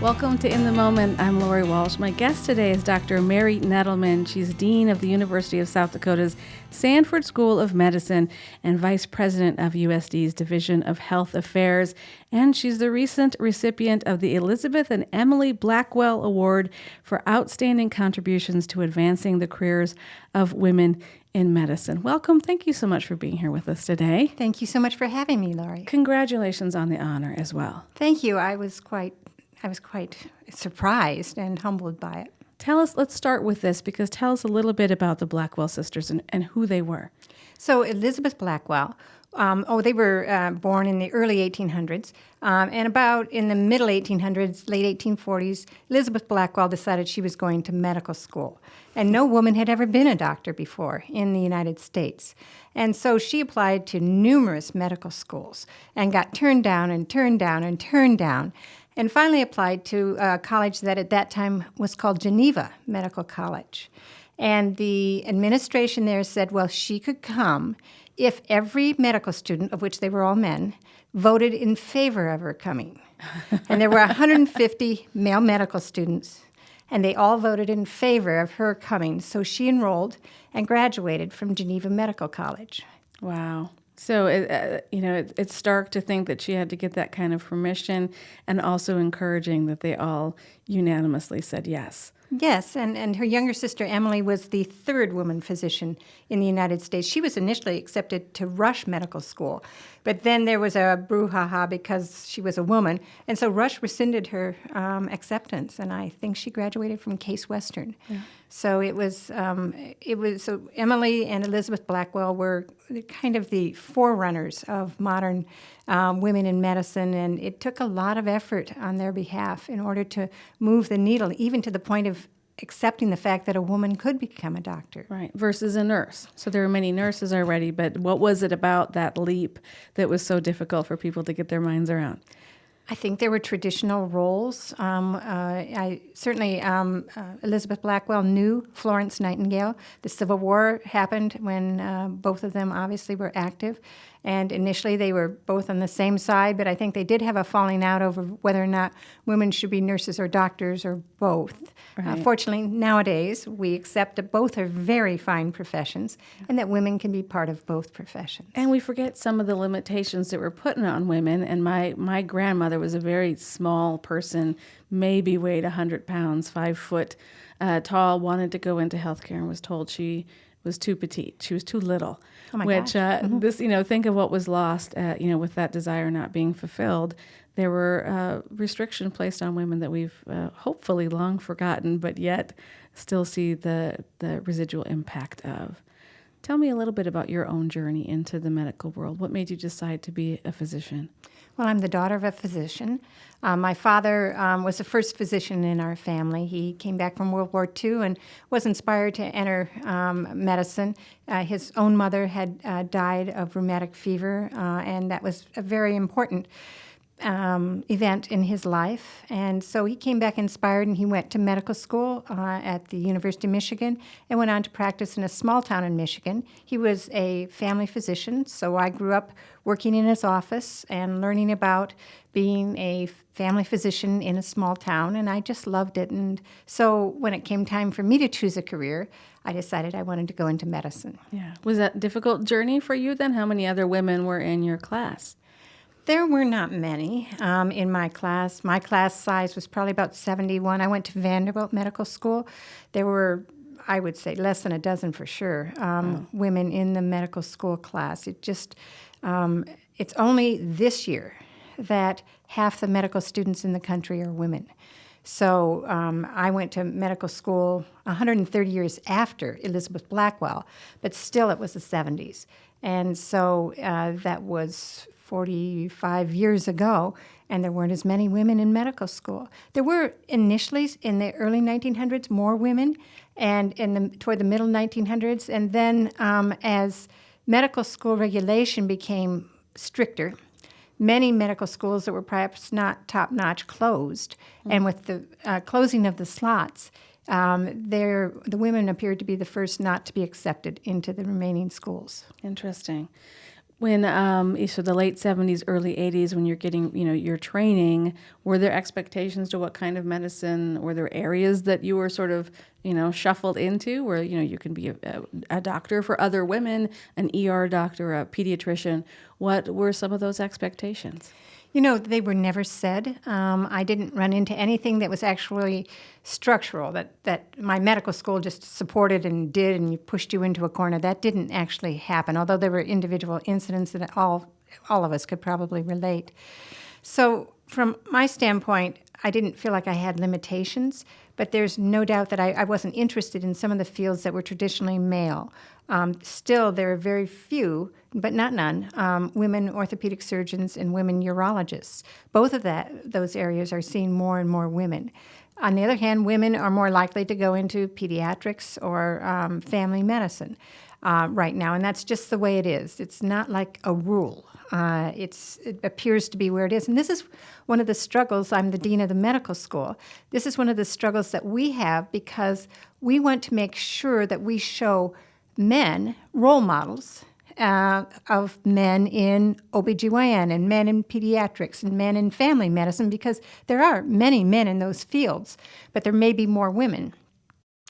Welcome to In the Moment. I'm Lori Walsh. My guest today is Dr. Mary Nettleman. She's Dean of the University of South Dakota's Sanford School of Medicine and Vice President of USD's Division of Health Affairs. And she's the recent recipient of the Elizabeth and Emily Blackwell Award for outstanding contributions to advancing the careers of women in medicine. Welcome. Thank you so much for being here with us today. Thank you so much for having me, Lori. Congratulations on the honor as well. Thank you. I was quite surprised and humbled by it. Let's start with this, because tell us a little bit about the Blackwell sisters and who they were. So Elizabeth Blackwell, they were born in the early 1800s, and about in the middle 1800s, late 1840s, Elizabeth Blackwell decided she was going to medical school. And no woman had ever been a doctor before in the United States. And so she applied to numerous medical schools and got turned down and turned down and turned down, and finally applied to a college that at that time was called Geneva Medical College. And the administration there said, well, she could come if every medical student, of which they were all men, voted in favor of her coming. And there were 150 male medical students, and they all voted in favor of her coming. So she enrolled and graduated from Geneva Medical College. Wow. So, it's stark to think that she had to get that kind of permission, and also encouraging that they all unanimously said yes. Yes, and her younger sister Emily was the third woman physician in the United States. She was initially accepted to Rush Medical School, but then there was a brouhaha because she was a woman, and so Rush rescinded her acceptance, and I think she graduated from Case Western. Yeah. So so Emily and Elizabeth Blackwell were kind of the forerunners of modern women in medicine, and it took a lot of effort on their behalf in order to move the needle, even to the point of accepting the fact that a woman could become a doctor. Right, versus a nurse. So there were many nurses already, but what was it about that leap that was so difficult for people to get their minds around? I think there were traditional roles. Elizabeth Blackwell knew Florence Nightingale. The Civil War happened when both of them obviously were active. And initially they were both on the same side, but I think they did have a falling out over whether or not women should be nurses or doctors or both. Right. Fortunately, nowadays we accept that both are very fine professions and that women can be part of both professions. And we forget some of the limitations that were put on women. And my grandmother was a very small person, maybe weighed 100 pounds, 5 foot tall, wanted to go into healthcare and was told she was too petite. She was too little. Oh my gosh. This, think of what was lost, with that desire not being fulfilled. There were restrictions placed on women that we've hopefully long forgotten, but yet still see the residual impact of. Tell me a little bit about your own journey into the medical world. What made you decide to be a physician? Well, I'm the daughter of a physician. My father was the first physician in our family. He came back from World War II and was inspired to enter medicine. His own mother had died of rheumatic fever, and that was a very important event in his life. And so he came back inspired, and he went to medical school at the University of Michigan and went on to practice in a small town in Michigan. He was a family physician, so I grew up working in his office and learning about being a family physician in a small town, and I just loved it. And so when it came time for me to choose a career, I decided I wanted to go into medicine. Yeah. Was that a difficult journey for you then? How many other women were in your class? There were not many in my class. My class size was probably about 71. I went to Vanderbilt Medical School. There were, I would say, less than a dozen for sure, women in the medical school class. It's only this year that half the medical students in the country are women. So I went to medical school 130 years after Elizabeth Blackwell, but still it was the 70s. And so that was 45 years ago, and there weren't as many women in medical school. There were initially, in the early 1900s, more women, and toward the middle 1900s, and then as medical school regulation became stricter, many medical schools that were perhaps not top-notch closed, and with the closing of the slots, the women appeared to be the first not to be accepted into the remaining schools. Interesting. When so the late 70s, early 80s, when you're getting, your training, were there expectations to what kind of medicine? Were there areas that you were sort of, shuffled into where, you can be a doctor for other women, an ER doctor, a pediatrician? What were some of those expectations? They were never said. I didn't run into anything that was actually structural, that my medical school just supported and did, and you pushed you into a corner. That didn't actually happen, although there were individual incidents that all of us could probably relate. So from my standpoint, I didn't feel like I had limitations, but there's no doubt that I wasn't interested in some of the fields that were traditionally male. Still, there are very few, but not none, women orthopedic surgeons and women urologists. Both of those areas are seeing more and more women. On the other hand, women are more likely to go into pediatrics or family medicine right now, and that's just the way it is. It's not like a rule. It appears to be where it is. And this is one of the struggles. I'm the dean of the medical school. This is one of the struggles that we have because we want to make sure that we show men role models of men in OBGYN and men in pediatrics and men in family medicine, because there are many men in those fields, but there may be more women.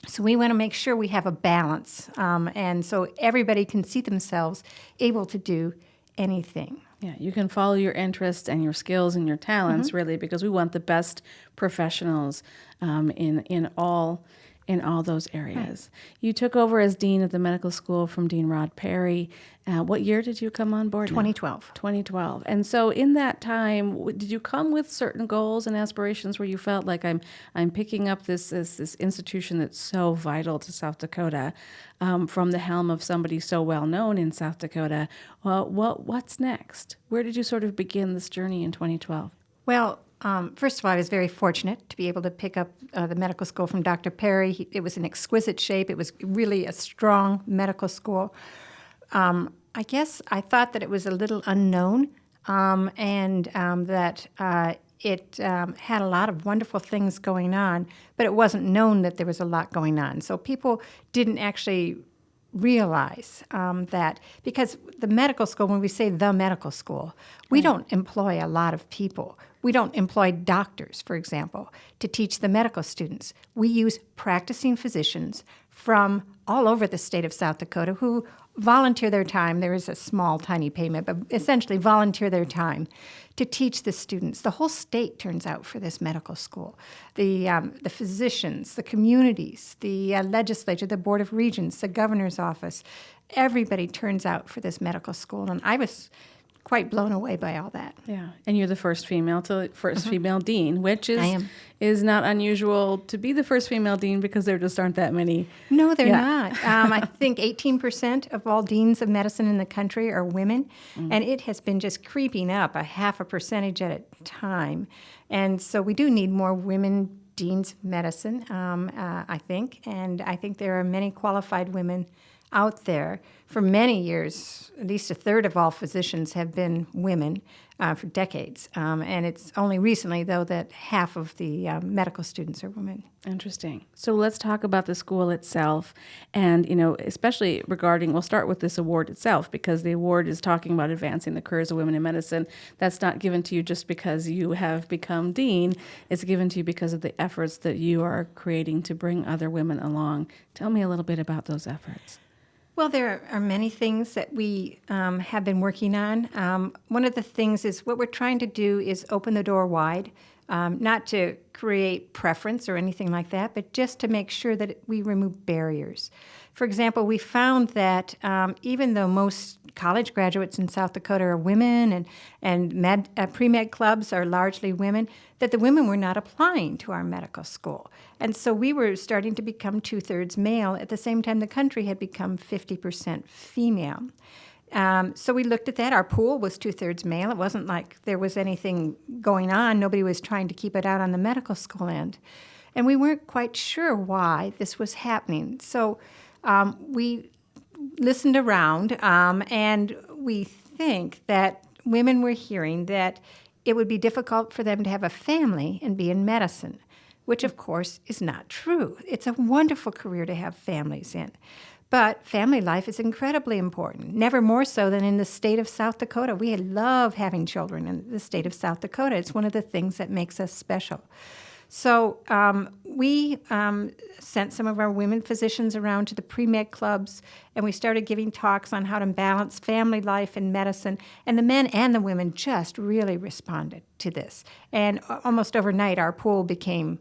So we want to make sure we have a balance, and so everybody can see themselves able to do anything. Yeah, you can follow your interests and your skills and your talents, really, because we want the best professionals in all those areas. Right. You took over as dean of the medical school from Dean Rod Perry. What year did you come on board? 2012. 2012. And so in that time, did you come with certain goals and aspirations where you felt like I'm picking up this institution that's so vital to South Dakota from the helm of somebody so well known in South Dakota? Well, what's next? Where did you sort of begin this journey in 2012? Well, first of all, I was very fortunate to be able to pick up the medical school from Dr. Perry. It was in exquisite shape. It was really a strong medical school. I guess I thought that it was a little unknown and that it had a lot of wonderful things going on, but it wasn't known that there was a lot going on. So people didn't actually realize that, because the medical school, when we say the medical school, we don't employ a lot of people. We don't employ doctors, for example, to teach the medical students. We use practicing physicians from all over the state of South Dakota who volunteer their time. There is a small, tiny payment, but essentially volunteer their time to teach the students. The whole state turns out for this medical school. The physicians, the communities, the legislature, the Board of Regents, the governor's office, everybody turns out for this medical school. And I was quite blown away by all that. Yeah, and you're the first female dean, which is not unusual to be the first female dean because there just aren't that many. No, they're not. I think 18% of all deans of medicine in the country are women, and it has been just creeping up a half a percentage at a time. And so we do need more women deans of medicine, I think, and I think there are many qualified women out there. For many years, at least a third of all physicians have been women for decades. And it's only recently, though, that half of the medical students are women. Interesting. So let's talk about the school itself. And, especially regarding, we'll start with this award itself, because the award is talking about advancing the careers of women in medicine. That's not given to you just because you have become dean. It's given to you because of the efforts that you are creating to bring other women along. Tell me a little bit about those efforts. Well, there are many things that we have been working on. One of the things is what we're trying to do is open the door wide, not to create preference or anything like that, but just to make sure that we remove barriers. For example, we found that even though most college graduates in South Dakota are women and pre-med clubs are largely women, that the women were not applying to our medical school. And so we were starting to become 2/3 male at the same time the country had become 50% female. So we looked at that. Our pool was 2/3 male. It wasn't like there was anything going on. Nobody was trying to keep it out on the medical school end. And we weren't quite sure why this was happening. So we listened around, and we think that women were hearing that it would be difficult for them to have a family and be in medicine, which, of course, is not true. It's a wonderful career to have families in. But family life is incredibly important, never more so than in the state of South Dakota. We love having children in the state of South Dakota. It's one of the things that makes us special. So we sent some of our women physicians around to the pre-med clubs, and we started giving talks on how to balance family life and medicine. And the men and the women just really responded to this. And almost overnight, our pool became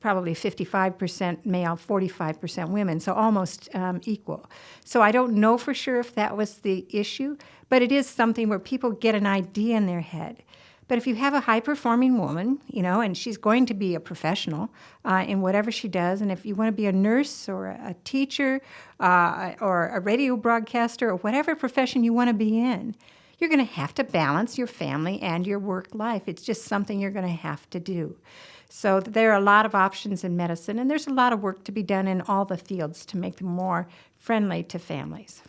probably 55% male, 45% women, so almost equal. So I don't know for sure if that was the issue, but it is something where people get an idea in their head. But if you have a high-performing woman, and she's going to be a professional in whatever she does, and if you want to be a nurse or a teacher or a radio broadcaster or whatever profession you want to be in, you're going to have to balance your family and your work life. It's just something you're going to have to do. So there are a lot of options in medicine, and there's a lot of work to be done in all the fields to make them more friendly to families.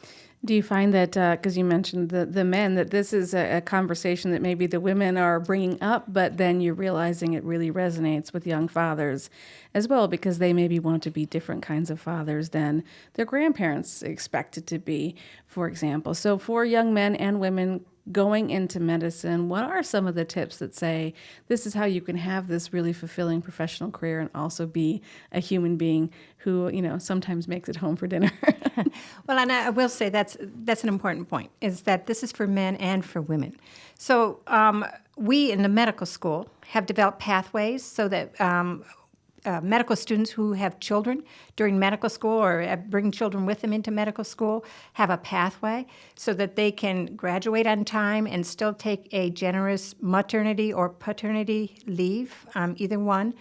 Do you find that, because you mentioned the men, that this is a conversation that maybe the women are bringing up, but then you're realizing it really resonates with young fathers as well, because they maybe want to be different kinds of fathers than their grandparents expected to be, for example. So for young men and women going into medicine, what are some of the tips that say this is how you can have this really fulfilling professional career and also be a human being who, sometimes makes it home for dinner? Well, and I will say that's an important point, is that this is for men and for women. So we in the medical school have developed pathways so that medical students who have children during medical school or bring children with them into medical school have a pathway so that they can graduate on time and still take a generous maternity or paternity leave, either one.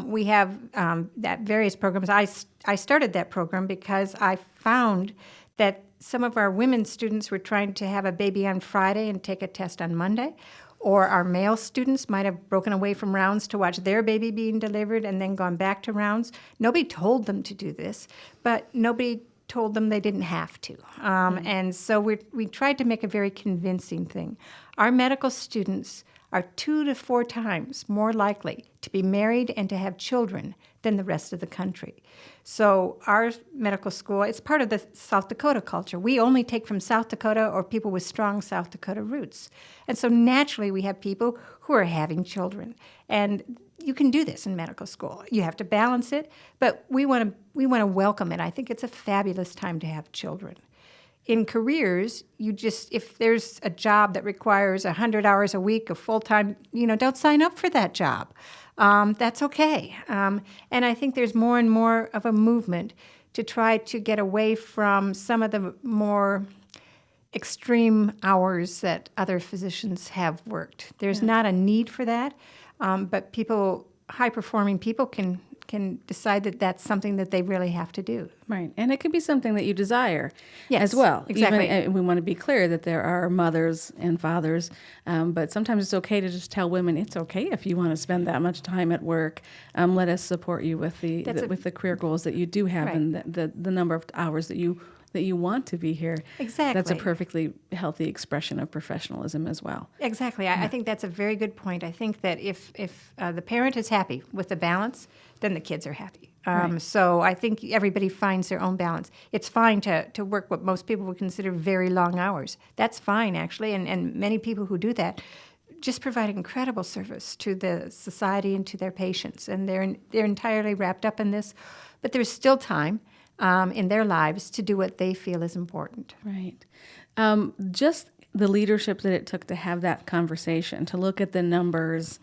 We have that various programs. I started that program because I found that some of our women students were trying to have a baby on Friday and take a test on Monday. Or our male students might have broken away from rounds to watch their baby being delivered and then gone back to rounds. Nobody told them to do this, but nobody told them they didn't have to. And so we tried to make a very convincing thing. Our medical students are 2 to 4 times more likely to be married and to have children than the rest of the country. So our medical school, it's part of the South Dakota culture. We only take from South Dakota or people with strong South Dakota roots. And so naturally we have people who are having children. And you can do this in medical school. You have to balance it, but we want to welcome it. I think it's a fabulous time to have children. In careers, if there's a job that requires 100 hours a week of full-time, don't sign up for that job. That's okay. And I think there's more and more of a movement to try to get away from some of the more extreme hours that other physicians have worked. There's not a need for that, but high-performing people can decide that that's something that they really have to do. Right. And it could be something that you desire as well. Exactly. We want to be clear that there are mothers and fathers, but sometimes it's okay to just tell women it's okay if you want to spend that much time at work. Let us support you with the career goals that you do have, right, and the number of hours that you want to be here. Exactly. That's a perfectly healthy expression of professionalism as well. Exactly. I think that's a very good point. I think that if the parent is happy with the balance, then the kids are happy. Right. So I think everybody finds their own balance. It's fine to work what most people would consider very long hours. That's fine, actually, and many people who do that just provide incredible service to the society and to their patients, and they're entirely wrapped up in this. But there's still time in their lives to do what they feel is important. Right. Just the leadership that it took to have that conversation, to look at the numbers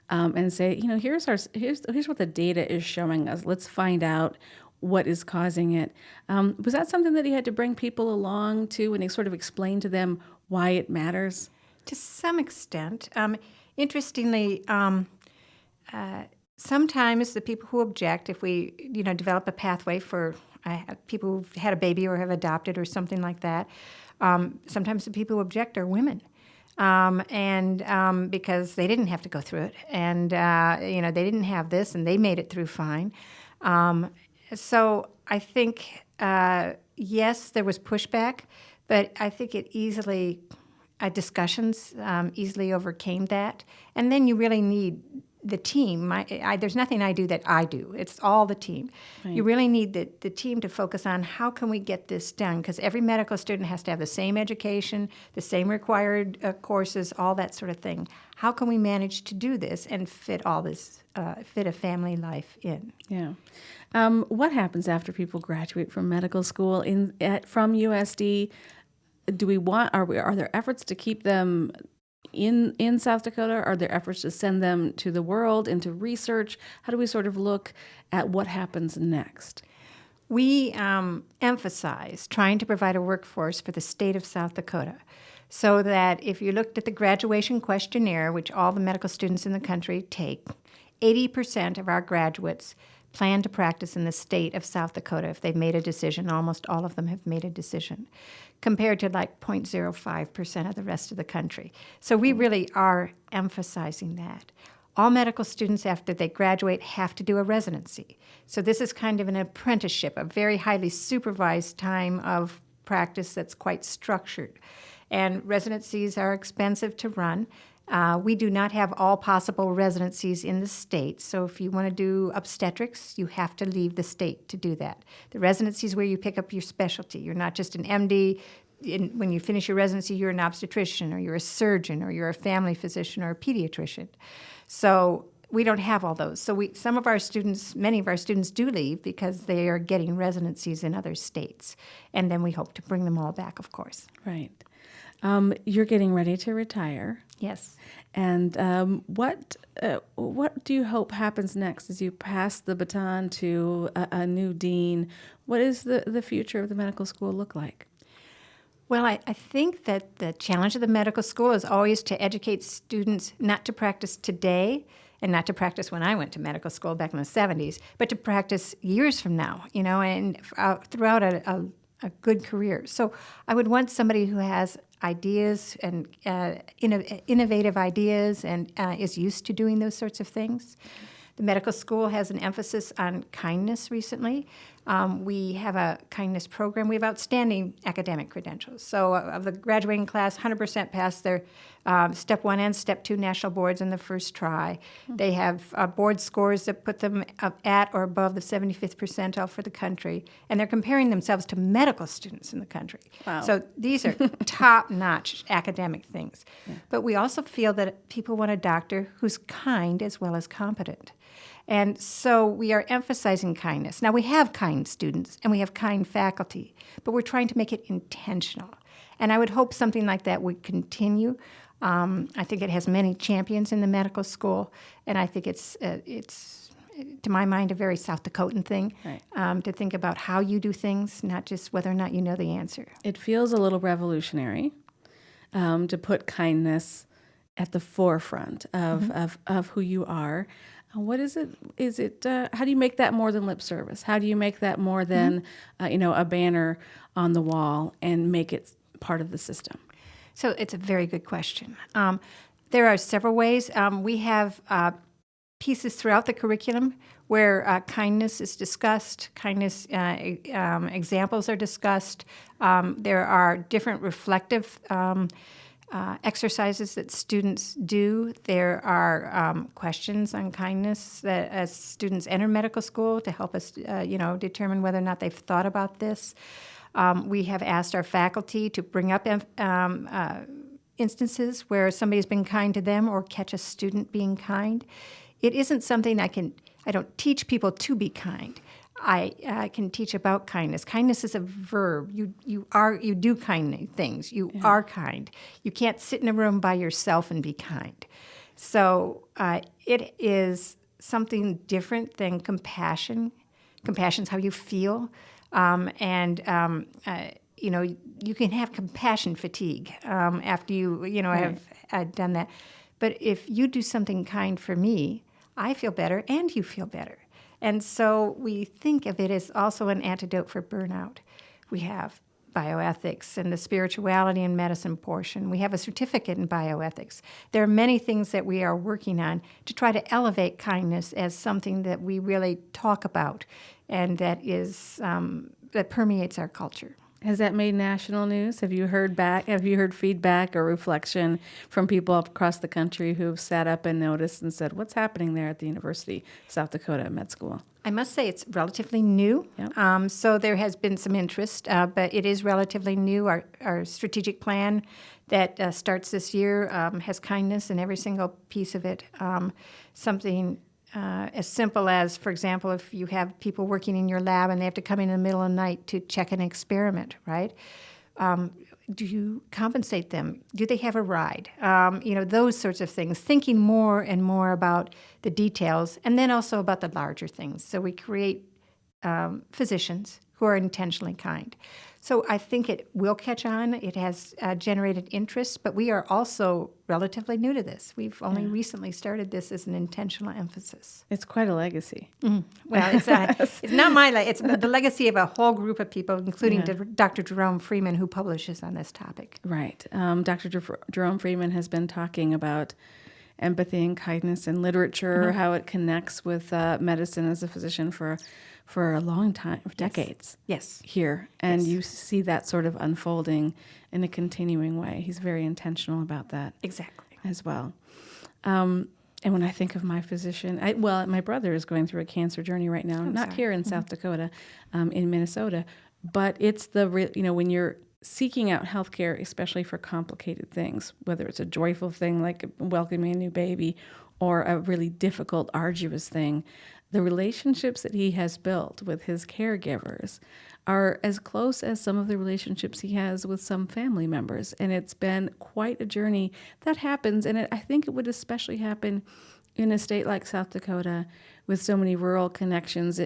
and say, here's what the data is showing us. Let's find out what is causing it. Was that something that you had to bring people along to and sort of explain to them why it matters? To some extent. Interestingly, sometimes the people who object, if we develop a pathway for people who've had a baby or have adopted or something like that, sometimes the people who object are women. Because they didn't have to go through it, and they didn't have this, and they made it through fine. So I think yes, there was pushback, but I think discussions easily overcame that. And then you really need the team. There's nothing I do that I do. It's all the team. Right. You really need the team to focus on how can we get this done, because every medical student has to have the same education, the same required courses, all that sort of thing. How can we manage to do this and fit all this, fit a family life in? Yeah. What happens after people graduate from medical school from USD? Are there efforts to keep them in South Dakota? Are there efforts to send them to the world, into research? How do we sort of look at what happens next? We emphasize trying to provide a workforce for the state of South Dakota, so that if you looked at the graduation questionnaire, which all the medical students in the country take, 80% of our graduates plan to practice in the state of South Dakota if they've made a decision. Almost all of them have made a decision, compared to like 0.05% of the rest of the country. So we really are emphasizing that. All medical students, after they graduate, have to do a residency. So this is kind of an apprenticeship, a very highly supervised time of practice that's quite structured. And residencies are expensive to run. We do not have all possible residencies in the state, so if you want to do obstetrics, you have to leave the state to do that. The residency is where you pick up your specialty. You're not just an MD. When you finish your residency, you're an obstetrician, or you're a surgeon, or you're a family physician, or a pediatrician. So we don't have all those. So many of our students do leave because they are getting residencies in other states, and then we hope to bring them all back, of course. Right. You're getting ready to retire. Yes. And what do you hope happens next as you pass the baton to a new dean? What does the future of the medical school look like? Well, I think that the challenge of the medical school is always to educate students not to practice today and not to practice when I went to medical school back in the 70s, but to practice years from now, and throughout a good career. So I would want somebody who has ideas and innovative ideas and is used to doing those sorts of things. The medical school has an emphasis on kindness recently. We have a kindness program. We have outstanding academic credentials. So of the graduating class, 100% passed their Step 1 and Step 2 national boards in the first try. They have board scores that put them up at or above the 75th percentile for the country, and they're comparing themselves to medical students in the country. Wow. So these are top-notch academic things. Yeah. But we also feel that people want a doctor who's kind as well as competent. And so we are emphasizing kindness. Now, we have kind students and we have kind faculty, but we're trying to make it intentional. And I would hope something like that would continue. I think it has many champions in the medical school, and I think it's to my mind, a very South Dakotan thing, right. To think about how you do things, not just whether or not you know the answer. It feels a little revolutionary to put kindness at the forefront of who you are. What is it? Is it? How do you make that more than lip service? How do you make that more than a banner on the wall and make it part of the system? So it's a very good question. There are several ways. We have pieces throughout the curriculum where kindness is discussed, kindness examples are discussed. There are different reflective exercises that students do. There are questions on kindness that as students enter medical school to help us, determine whether or not they've thought about this. We have asked our faculty to bring up instances where somebody's been kind to them or catch a student being kind. It isn't something I don't teach people to be kind. I can teach about kindness. Kindness is a verb. You do kind things. You are kind. You can't sit in a room by yourself and be kind. So it is something different than compassion. Compassion's how you feel, you can have compassion fatigue after you have done that. But if you do something kind for me, I feel better and you feel better. And so we think of it as also an antidote for burnout. We have bioethics and the spirituality and medicine portion. We have a certificate in bioethics. There are many things that we are working on to try to elevate kindness as something that we really talk about and that is that permeates our culture. Has that made national news? Have you heard back? Have you heard feedback or reflection from people up across the country who've sat up and noticed and said, what's happening there at the University of South Dakota Med School? I must say it's relatively new. Yep. So there has been some interest, but it is relatively new. Our strategic plan that starts this year has kindness in every single piece of it. Something as simple as, for example, if you have people working in your lab and they have to come in the middle of the night to check an experiment, right? Do you compensate them? Do they have a ride? Those sorts of things. Thinking more and more about the details, and then also about the larger things. So we create physicians who are intentionally kind. So I think it will catch on. It has generated interest, but we are also relatively new to this. We've only recently started this as an intentional emphasis. It's quite a legacy. Well, it's not my legacy. It's the legacy of a whole group of people, including Dr. Jerome Freeman, who publishes on this topic. Right. Dr. Jerome Freeman has been talking about empathy and kindness in literature, how it connects with medicine as a physician for a long time, decades. Yes. Here. And you see that sort of unfolding in a continuing way. He's very intentional about that. Exactly. As well. And when I think of my physician, my brother is going through a cancer journey right now, not here in South Dakota, in Minnesota, but it's when you're seeking out healthcare, especially for complicated things, whether it's a joyful thing like welcoming a new baby or a really difficult, arduous thing, the relationships that he has built with his caregivers are as close as some of the relationships he has with some family members. And it's been quite a journey that happens. And I think it would especially happen in a state like South Dakota with so many rural connections.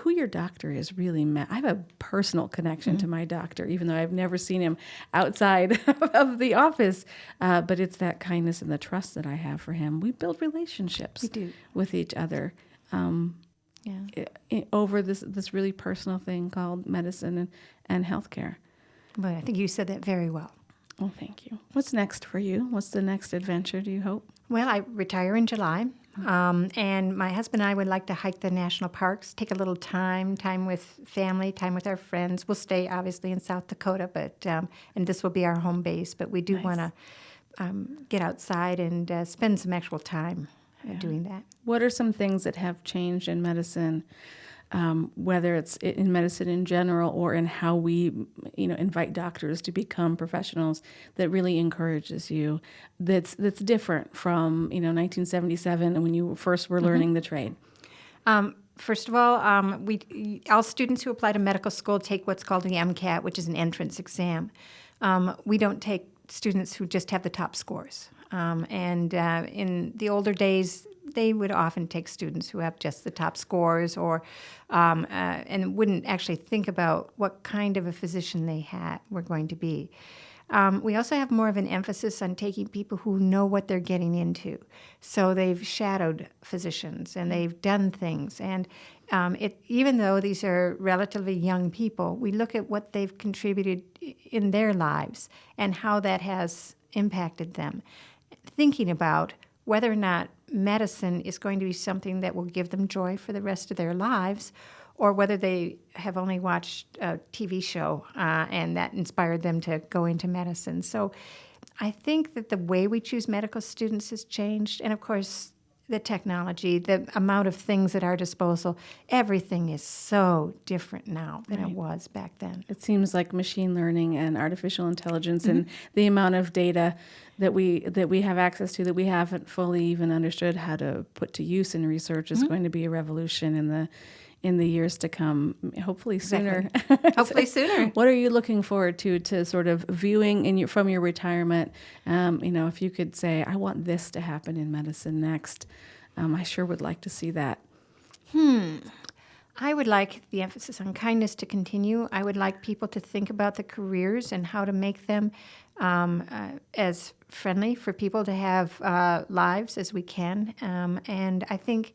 Who your doctor is really I have a personal connection to my doctor, even though I've never seen him outside of the office. But it's that kindness and the trust that I have for him. We build relationships with each other. Over this really personal thing called medicine and healthcare. Well, I think you said that very well. Well, thank you. What's next for you? What's the next adventure, do you hope? Well, I retire in July, and my husband and I would like to hike the national parks, take a little time with family, time with our friends. We'll stay, obviously, in South Dakota, but and this will be our home base, but we do want to get outside and spend some actual time doing that. What are some things that have changed in medicine, whether it's in medicine in general or in how we, invite doctors to become professionals, that really encourages you, that's different from, 1977 when you first were learning the trade? First of all, all students who apply to medical school take what's called the MCAT, which is an entrance exam. We don't take students who just have the top scores. And in the older days, they would often take students who have just the top scores and wouldn't actually think about what kind of a physician they were going to be. We also have more of an emphasis on taking people who know what they're getting into. So they've shadowed physicians and they've done things. And even though these are relatively young people, we look at what they've contributed in their lives and how that has impacted them, thinking about whether or not medicine is going to be something that will give them joy for the rest of their lives, or whether they have only watched a TV show and that inspired them to go into medicine. So I think that the way we choose medical students has changed, and of course the technology, the amount of things at our disposal, everything is so different now than it was back then. It seems like machine learning and artificial intelligence and the amount of data that we have access to that we haven't fully even understood how to put to use in research is going to be a revolution in the years to come, hopefully sooner. Exactly. Hopefully sooner. What are you looking forward to sort of viewing from your retirement? If you could say, I want this to happen in medicine next, I sure would like to see that. I would like the emphasis on kindness to continue. I would like people to think about the careers and how to make them as friendly for people to have lives as we can. And I think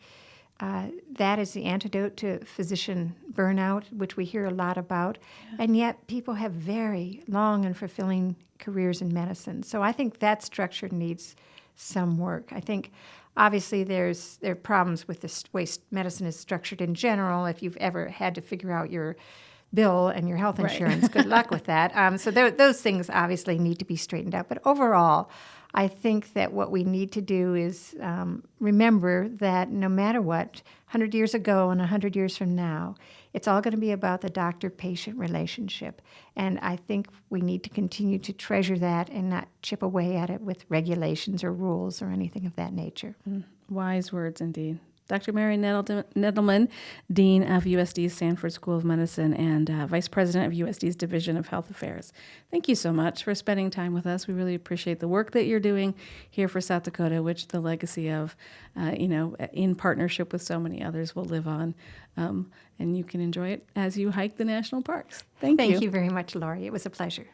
that is the antidote to physician burnout, which we hear a lot about. Yeah. And yet people have very long and fulfilling careers in medicine. So I think that structure needs some work. I think obviously there are problems with the way medicine is structured in general. If you've ever had to figure out your bill and your health Right. insurance. Good luck with that. So those things obviously need to be straightened out. But overall, I think that what we need to do is remember that no matter what, 100 years ago and 100 years from now, it's all going to be about the doctor-patient relationship. And I think we need to continue to treasure that and not chip away at it with regulations or rules or anything of that nature. Wise words indeed. Dr. Mary Nettleman, Dean of USD's Sanford School of Medicine and Vice President of USD's Division of Health Affairs. Thank you so much for spending time with us. We really appreciate the work that you're doing here for South Dakota, which the legacy of, in partnership with so many others will live on. And you can enjoy it as you hike the national parks. Thank you. Thank you very much, Laurie. It was a pleasure.